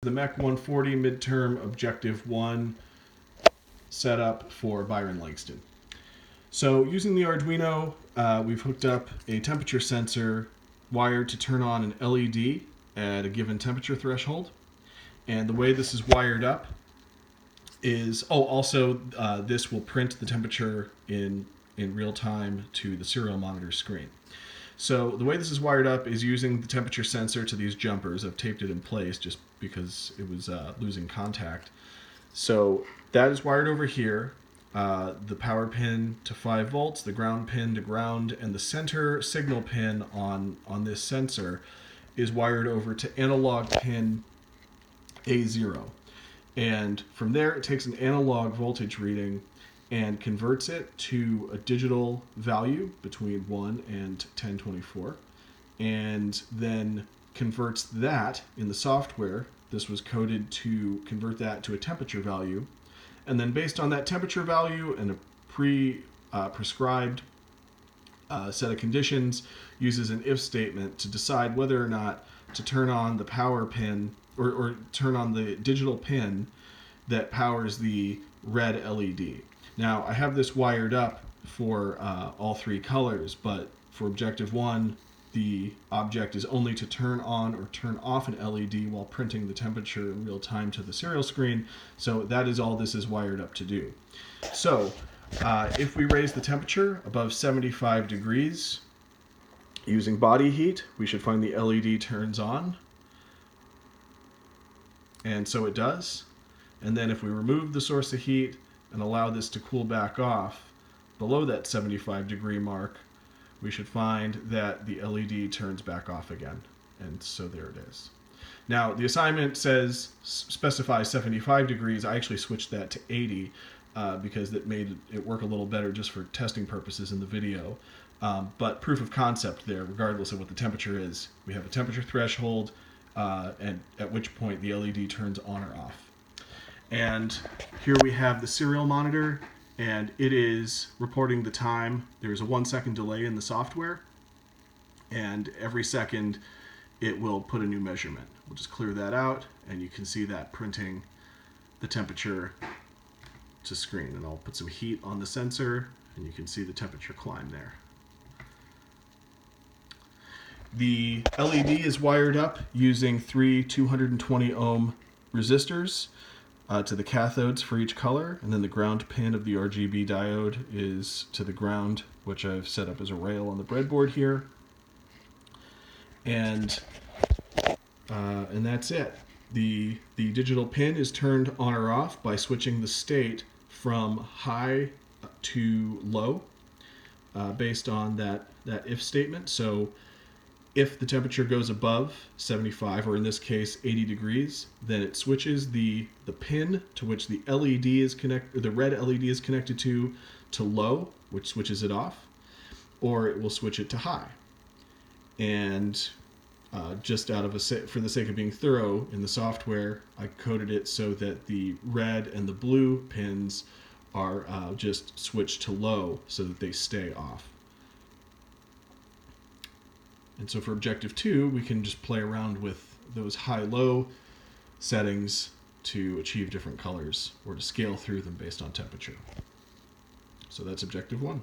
The MEC 140 midterm objective 1 setup for Byron Langston. So using the Arduino, we've hooked up a temperature sensor wired to turn on an LED at a given temperature threshold. And the way this is wired up is, this will print the temperature in real time to the serial monitor screen. So the way this is wired up is using the temperature sensor to these jumpers. I've taped it in place just because it was losing contact. So that is wired over here. The power pin to 5 volts, the ground pin to ground, and the center signal pin on this sensor is wired over to analog pin A0. And from there, it takes an analog voltage reading and converts it to a digital value between 1 and 1024, and then converts that in the software. This was coded to convert that to a temperature value, and then based on that temperature value and a prescribed set of conditions, uses an if statement to decide whether or not to turn on the power pin or turn on the digital pin that powers the red LED. Now, I have this wired up for all 3 colors, but for objective 1, the object is only to turn on or turn off an LED while printing the temperature in real time to the serial screen. So that is all this is wired up to do. So if we raise the temperature above 75 degrees using body heat, we should find the LED turns on. And so it does. And then if we remove the source of heat and allow this to cool back off below that 75 degree mark, we should find that the LED turns back off again. And so there it is. Now, the assignment says specify 75 degrees. I actually switched that to 80 because that made it work a little better just for testing purposes in the video. But proof of concept there, regardless of what the temperature is. We have a temperature threshold, and at which point the LED turns on or off. And here we have the serial monitor, and it is reporting the time. There's a 1-second delay in the software, and every second it will put a new measurement. We'll just clear that out, and you can see that printing the temperature to screen. And I'll put some heat on the sensor, and you can see the temperature climb there. The LED is wired up using 3 220 ohm resistors to the cathodes for each color, and then the ground pin of the RGB diode is to the ground, which I've set up as a rail on the breadboard here. And that's it. The digital pin is turned on or off by switching the state from high to low based on that if statement. So if the temperature goes above 75, or in this case 80 degrees, then it switches the pin to which the LED is connected, the red LED is connected to low, which switches it off, or it will switch it to high. And just for the sake of being thorough in the software, I coded it so that the red and the blue pins are just switched to low so that they stay off. And so for objective 2, we can just play around with those high-low settings to achieve different colors or to scale through them based on temperature. So that's objective 1.